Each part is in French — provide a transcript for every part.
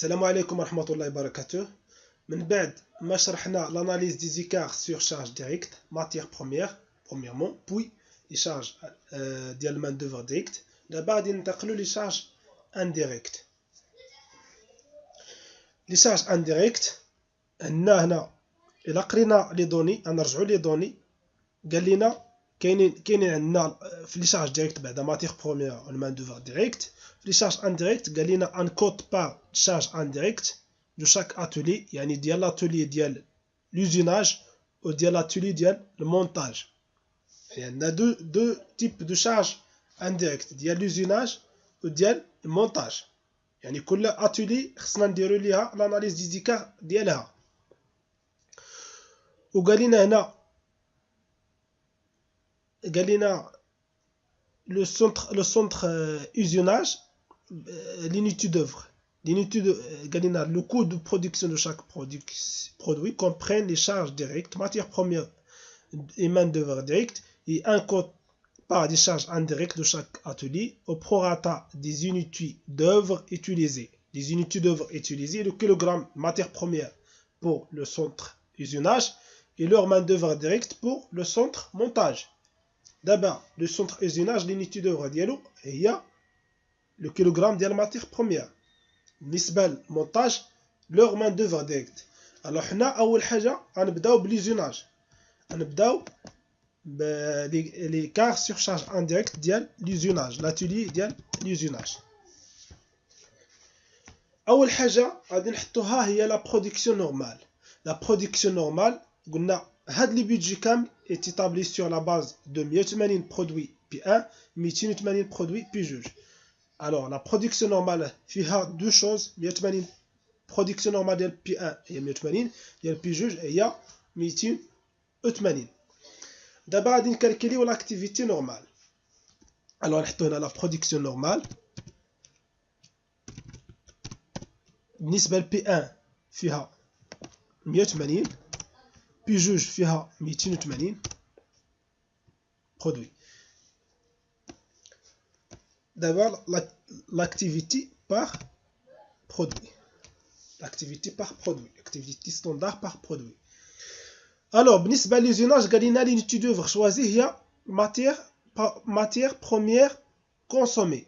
السلام عليكم ورحمة الله وبركاته. من بعد ما شرحنا l'analyse des écarts sur charge directe, matière première, premièrement, puis les charges ديال main d'œuvre directe. دابا غادي ننتقلوا les charges indirectes. Les charges indirectes هنا إلا قرينا لي دوني غنرجعوا لي دوني قال لنا كاينين عندنا في لي شارج ديريكت بعد ماتيغ بروميير و المان دوفر ديريكت. في لي شارج انديريكت قال لنا ان كود بار شارج انديريكت دو شاك اتولي، يعني ديال لاتولي ديال لوزيناج و ديال لاتولي ديال المونتاج. يعني عندنا دو تيب دو شارج انديريكت ديال لوزيناج و ديال المونتاج، يعني كل اتولي خصنا نديرو ليها لاناليز دي زيكار ديالها. وقال لنا هنا قال لنا le centre usinage, l'unité d'œuvre. قال لنا le coût de production de chaque produit comprend les charges directes, matières premières et main d'œuvre directe, et un code par des charges indirectes de chaque atelier au prorata des unités d'œuvre utilisées. Les unités d'œuvre utilisées, le kilogramme matière première pour le centre usinage et leur main d'œuvre directe pour le centre montage. D'abord, le centre usinage, l'unité d'œuvre ديالو هي le kilogramme ديال matière première. بالنسبة للمونتاج leur main d'œuvre direct. Alors حنا أول حاجة غنبداو بليزوناج، غنبداو l'écart sur charge indirecte ديال l'usinage, l'atelier ديال l'usinage. أول حاجة غادي نحطوها هي la production normale. La production normale قلنا هاد لي بيدجي كامل est établi sur la base de 180 produits P1, 280 produits P2. Alors la production normale فيها deux choses. 180 production normale ديال P1 هي 180 ديال P2 هي 280. دابا غادي نكالكوليو l'activité normale. alors نحطو هنا la production normale بالنسبة ل P1 فيها 180 P2 فيها 280 produits. D'abord l'activité par produit. L'activité par produit. L'activité standard par produit. Alors, بالنسبة للusinage قال لنا l'unité d'œuvre choisie هي matière première consommée.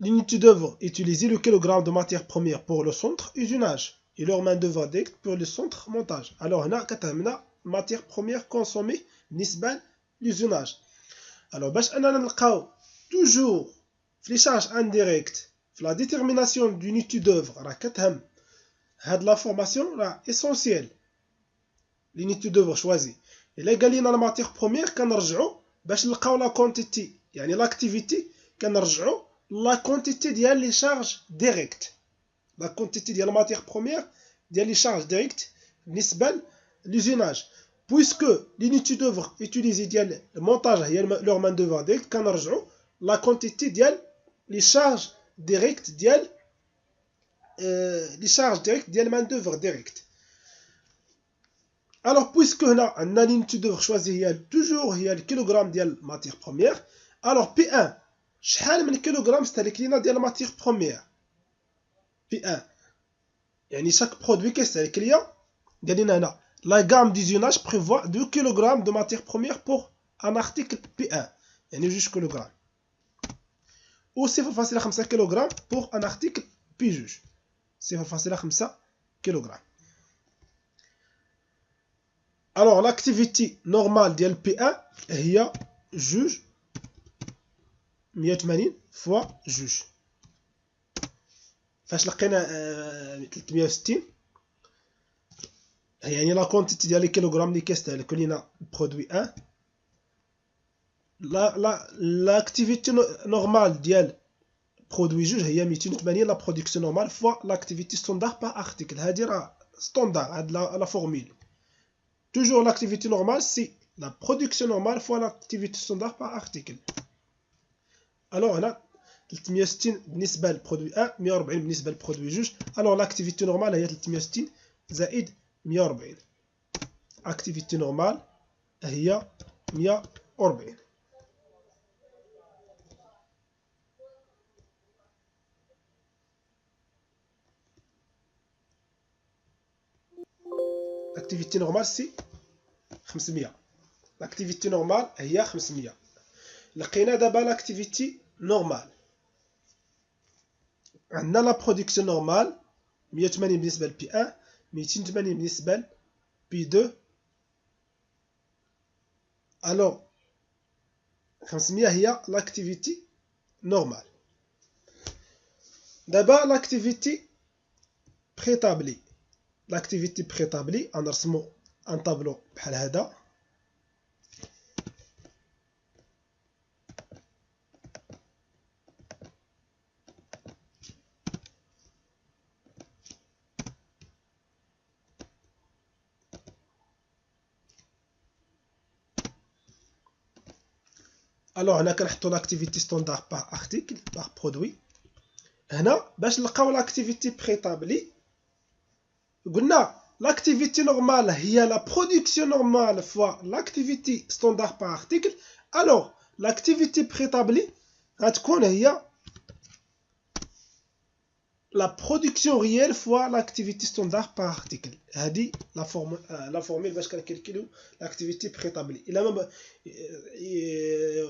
L'unité d'œuvre utilisée, le kilogramme de matière première pour le centre usinage et leur main d'œuvre directe pour le centre montage. Alors هنا كتهمنا matière première consommée بالنسبة للusinage. Alors باش اننا نلقاو toujours في لي شارج انديريكت في لا ديتيرميناسيون d'unité d'œuvre راه كتهم هاد لافورماسيون راه اسونسييل. l'unité d'œuvre choisie الا قال لنا لا ماتيغ بروميير كنرجعوا باش نلقاو لا كونتيتي يعني لاكتيفيتي كنرجعوا لا كونتيتي ديال لي شارج ديريكت. لا كونتيتي ديال ماتيغ بروميير ديال لي شارج ديريكت بالنسبه للusinage. puisque l'unité d'œuvre utilisée ديال المونتاج هي leur main d'œuvre direct كنرجعوا لا كونتيتي ديال لي شارج ديريكت ديال لي شارج ديريكت ديال main d'œuvre direct. alors puisque هنا عندنا l'unité d'œuvre choisie هي toujours هي الكيلوغرام ديال ماتيغ بروميير. alors P1 شحال من كيلوغرام استهلك لينا ديال ماتيغ بروميير P1 يعني chaque produit كيستهلك ليا. قال لنا هنا la gamme d'usinage prévoit 2 kg de matière première pour un article P1 يعني 2 kg ou 0.5 kg pour un article P2 0.5 kg. alors l'activité normale ديال P1 هي 180 fois 2. فاش لقينا 360 يعني لا كونتيتي ديال لي كيلوغرام اللي كيستهلك لينا برودوي 1. لاكتيفيتي نورمال ديال برودوي 2 هي 280 لا برودكسيون نورمال فوا لاكتيفيتي ستاندار بار ارتيكل. هادي راه ستاندار هاد لا فورمول. توجور لاكتيفيتي نورمال سي لا برودكسيون نورمال فوا لاكتيفيتي ستاندار بار ارتيكل. الوغ هنا 360 بالنسبه للبرودوي 1 140 بالنسبه للبرودوي 2. الوغ لاكتيفيتي نورمال هي 360 زائد 140. activité normale هي 140. l'activité normale c'est 500. l'activité normale هي 500. لقينا دابا l'activité normale. عندنا la production normale 180 بالنسبة ل P1 280 بالنسبة ل P2. alors 500 هي l'activité normale. دابا l'activité préétablie. l'activité préétablie غنرسمو ان طابلو بحال هذا. الوغ هنا كنحطو لاكتيفيتي ستوندار باغ ارتيكل باغ برودوي. هنا باش نلقاو لاكتيفيتي بريتابلي قلنا لاكتيفيتي نورمال هي لا برودكسيون نورمال فوا لاكتيفيتي ستوندار باغ ارتيكل. الوغ لاكتيفيتي بريتابلي غتكون هي لا برودكسيون ريال فوا لاكتيفيتي ستوندار باغ ارتيكل. هادي لا فورميل باش كنكالكيلو لاكتيفيتي بريتابلي الا ما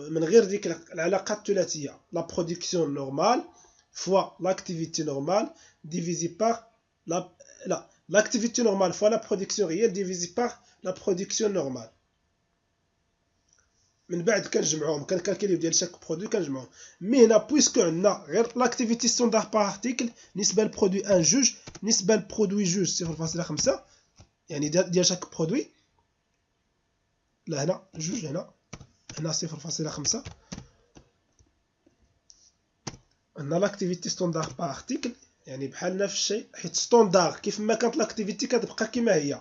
من غير ديك العلاقه الثلاثيه. لا برودكسيون نورمال فوا لاكتيفيتي نورمال ديفيزي باغ لا l'activité normale fois la production réelle divisée par la production normale. من بعد كنجمعوهم كنكالكوليو ديال شاك برودوي كنجمعوهم. مي هنا بويسكو عندنا غير l'activité standard par article نسبه للبرودوي 1 2 نسبه للبرودوي 2 0.5 يعني ديال شاك برودوي. لا هنا 2 هنا 0.5 عندنا l'activité standard par article يعني بحال نفس الشيء حيت ستوندار كيف ما كانت لاكتيفيتي كتبقى كما هي.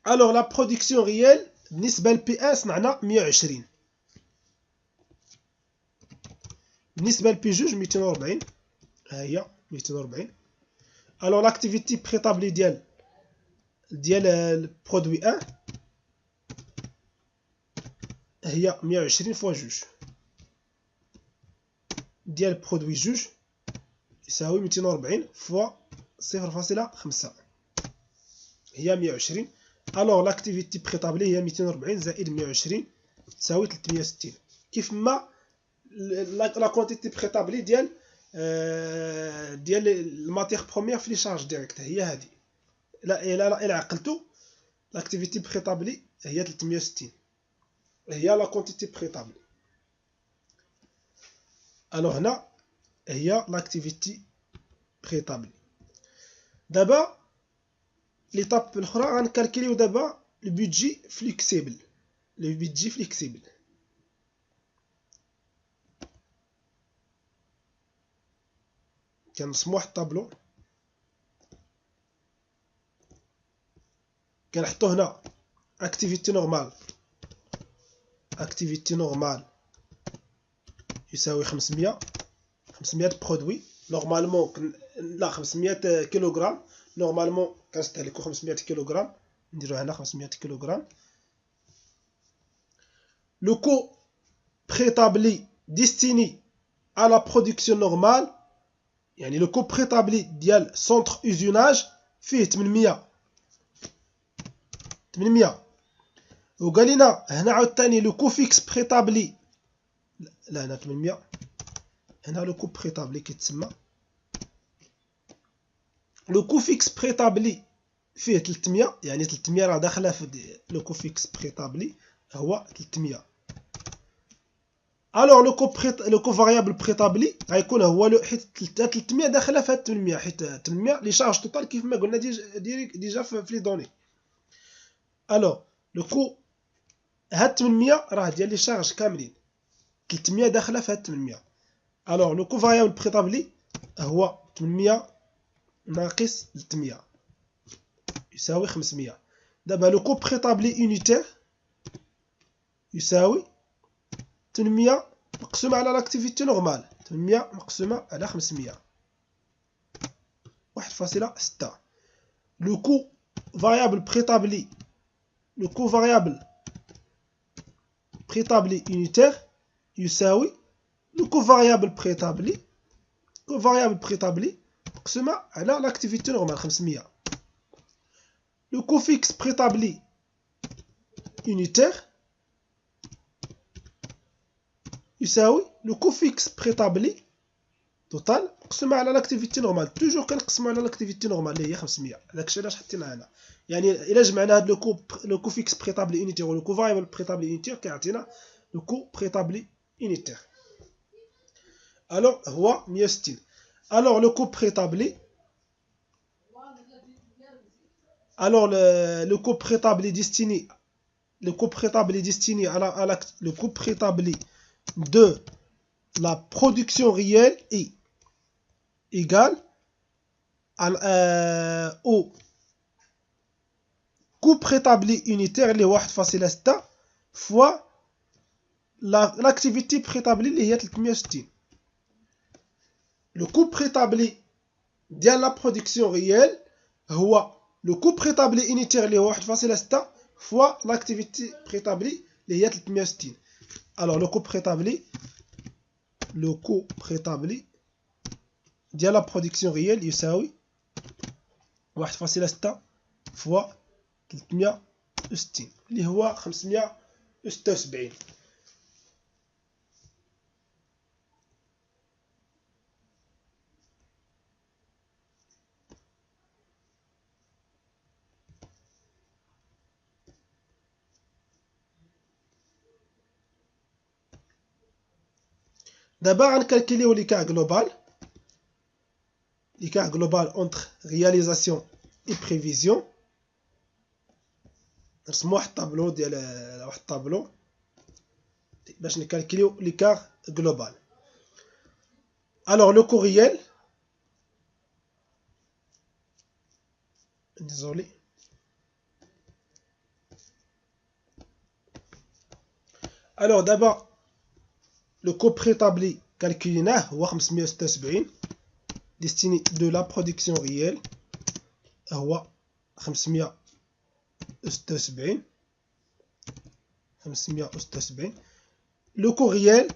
الوغ لا برودكسيون ريال بالنسبه لبي ان صنعنا 120 بالنسبه لبي جوج 240 ها هي 240. الوغ لاكتيفيتي بريتابلي ديال البرودوي 1 هي 120 فوا جوج ديال البرودوي جوج يساوي 240 فوا 0.5 هي 120. الوغ لاكتيفيتي بريتابلي هي 240 زائد 120 تساوي 360. كيف ما لا كونتيتي بريتابلي ديال الماتيغ بروميير في لي شارج ديريكت هي هذه. الا عقلتو لاكتيفيتي بريتابلي هي 360 هي لا كونتيتي بريتابلي. الوغ هنا هي لاكتيفيتي بريتابلي. دابا ليطاب الاخرى غنكالكوليو دابا البيدجي فليكسيبل. لو بيدجي فليكسيبل كنرسمو واحد الطابلو كنحطو هنا اكتيفيتي نورمال يساوي 500 برودوي. نورمالمون لا 500 كيلوغرام نورمالمون كنستهلكو 500 كيلوغرام نديرو هنا 500 كيلوغرام. لو كو بريتابلي ديستيني à la production normale يعني لو كو بريتابلي ديال سونتر اوزوناج فيه 800 وقال لنا هنا عاوتاني لو كو فيكس بريتابلي لا هنا 800 هنا لو كو بريتابلي كيتسمى لو كو فيكس بريتابلي فيه 300 يعني 300 راه داخله في لو كو فيكس بريتابلي هو 300. الوغ لو كو فاريابل بريتابلي غيكون هو حيت 300 داخله في 800 حيت 800 لي شارج توتال كيف ما قلنا ديجا في لي دوني. الوغ لو كو هاد 800 راه ديال لي شارج كاملين 300 داخله في 800. الوغ لو كو فاريابل بريتابلي هو 800 ناقص 300 يساوي 500. دابا لو كو بريتابلي يونيتير يساوي 800 مقسومة على لاكتيفيتي نورمال 800 مقسومة على 500 1.6. لو كو فاريابل بريتابلي يونيتير يساوي لو كو فاريابل بريتابلي مقسومة على لاكتيفيتي نورمال 500. le coût fixe préétabli unitaire يساوي le coût fixe préétabli total مقسوم على l'activité normale. toujours كنقسموا على l'activité normale اللي هي 500. داكشي علاش حطينا هنا. يعني الا جمعنا هاد لو كو فيكس بريتابلي يونيتير و لو كو فاريبل بريتابلي يونيتير كيعطينا لو كو بريتابلي يونيتير. الوغ هو 160. الوغ لو كو بريتابلي le coût préétabli destiné à le coût préétabli de la production réelle est égal au coût préétabli unitaire اللي هو 1.6 fois l'activité préétablie اللي هي 360. le coût préétabli ديال la production réelle هو le coût préétabli unitaire اللي هو 1.6 fois l'activité préétablie اللي هي 360. alors le coût préétabli ديال la production réelle يساوي 1.6 fois 360 اللي هو 576. D'abord, on calcule l'écart global. L'écart global entre réalisation et prévision. نرسمو واحد الطابلو ديال واحد الطابلو باش نكالكليو l'écart global. Alors le coût réel, désolé. Alors d'abord le coût préétabli calculé هو 576 destiné de la production réelle هو 576. le coût réel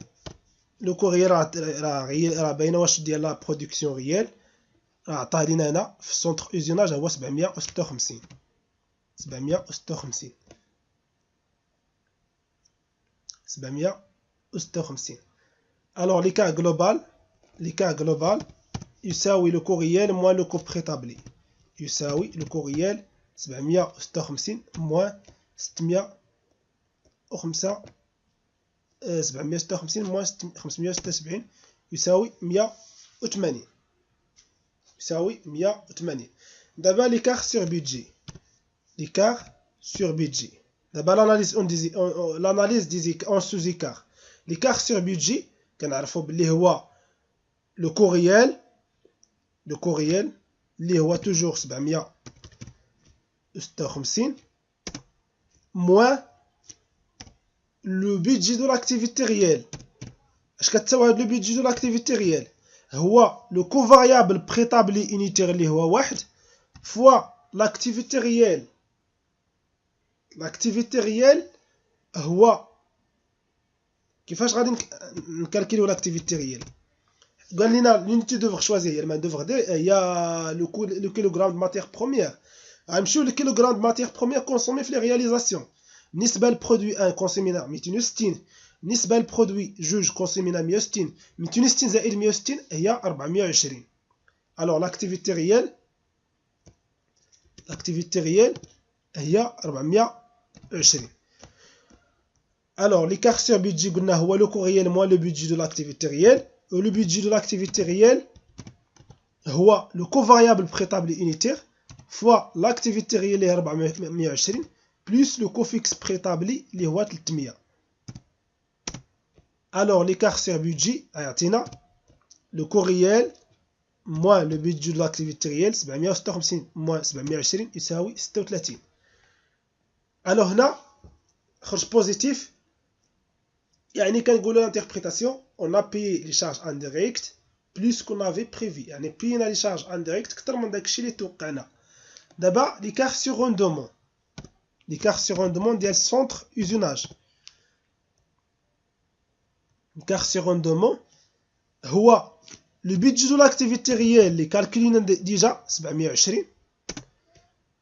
راه باينه واش ديال لا برودكسيون ريال راه عطاه لينا هنا في السونتر اوزيناج هو 756. alors l'écart global يساوي le coût réel moins le coût préétabli يساوي le coût réel 756 moins 756 moins 576 يساوي 180. D'abord l'écart sur budget. D'abord l'analyse en sous-écart. l'écart sur budget كنعرفوا باللي هو le coût réel اللي هو toujours 756 moins le budget de l'activité réelle. اش كتساوي هاد le budget de l'activité réelle هو le coût variable préétabli unitaire اللي هو 1 fois l'activité réelle هو كيفاش غادي نكالكيلو l'activité réelle. قال لنا l'unité d'œuvre choisie هي الماin d'œuvre هي le kilogramme de matière première. غنمشيو le kilogramme de matière première consommé في les réalisations. بالنسبه للبرودوي 1 كونسومينا 260 بالنسبه للبرودوي 2 كونسومينا 160 260 زائد 160 هي 420. alors l'activité réelle هي 420. alors l'écart sur budget قلنا هو le coût réel moins le budget de l'activité réelle. le budget de l'activité réelle هو le coût variable préétabli unitaire fois l'activité réelle اللي هي 420 plus le coût fixe préétabli اللي هو 300. alors l'écart sur budget يعطينا le coût réel moins le budget de l'activité réelle 756 moins 720 يساوي 36. alors هنا خرج بوزيتيف يعني كنقولوا l'interprétation on a payé les charges indirectes plus qu'on avait prévu. يعني بينا les charges indirectes اكثر من داكشي اللي توقعنا. دابا l'écart sur rendement ديال centre usinage. l'écart sur rendement هو le budget de l'activité réelle اللي كالكولينا ديجا 720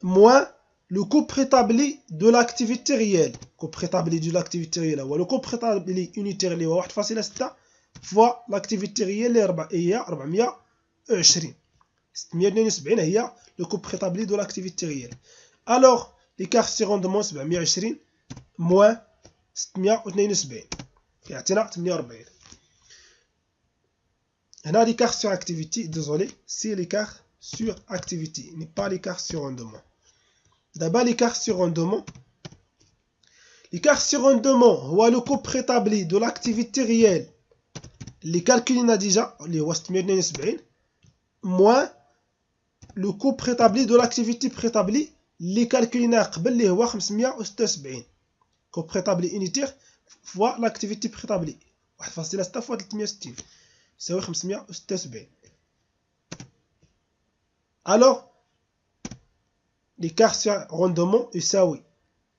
moins le coût préétabli de l'activité réelle. Le coût préétabli de l'activité réelle هو le coût préétabli unitaire اللي هو 1.6 fois l'activité réelle هي 420. 672 هي le coût préétabli de l'activité réelle. Alors l'écart sur rendement 720 moins 672 يعطينا 48. هنا l'écart sur activité, désolé, c'est l'écart sur activité, n'est pas l'écart sur rendement. D'abord l'écart sur rendement. L'écart sur rendement هو le coût préétabli de l'activité réelle اللي calculنا déjà اللي هو 672 moins le coût préétabli de l'activité préétablie اللي calculنا قبل اللي هو 576. coût préétabli unitaire fois l'activité préétablie 1.6 fois 360 يساوي 576. Alors l'écart sur rendement يساوي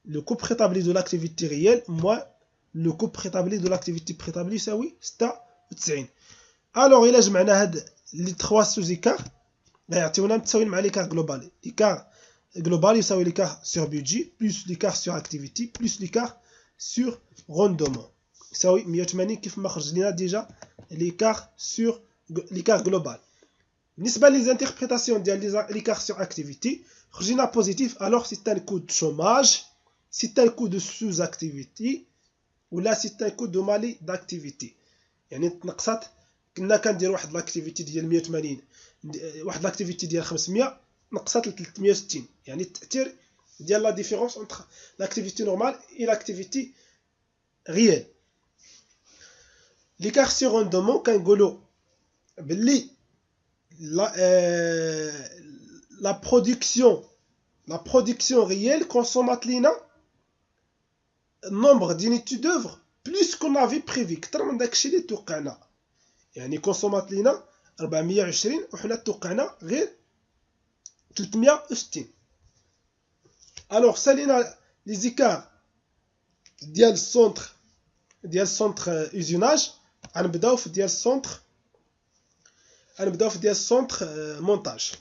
le coût préétabli de l'activité réelle moins le coût préétabli de l'activité préétablie يساوي 96. Alors إلا جمعنا هاد لي 3 سوز إيكار غيعطيونا متساويين مع l'écart global. l'écart global يساوي l'écart sur budget plus l'écart sur activité plus l'écart sur rendement يساوي 180 كيف ما خرج لنا ديجا l'écart sur l'écart global. بالنسبة لي زانتربريتاسيون ديال l'écart sur activité خرجنا بوزيتيف alors c'est un coût de chômage, c'est un coût de sous-activité ولا c'est un coût de mali d'activité. يعني تنقصات كنا كندير واحد لاكتيفيتي ديال 180 واحد لاكتيفيتي ديال 500 نقصات ل 360. يعني التأثير ديال لا ديفيرونس entre l'activité normale et l'activité réelle. l'écart sur rendement كنقولوا باللي la production réelle consommate لينا nombre d'unités d'œuvre plus qu'on avait prévu كثر من داكشي اللي توقعنا. يعني كونسومات لينا 420 وحنا توقعنا غير 360. alors سالينا لي زيكار ديال السونتر usage غنبداو في ديال السونتر مونتاج.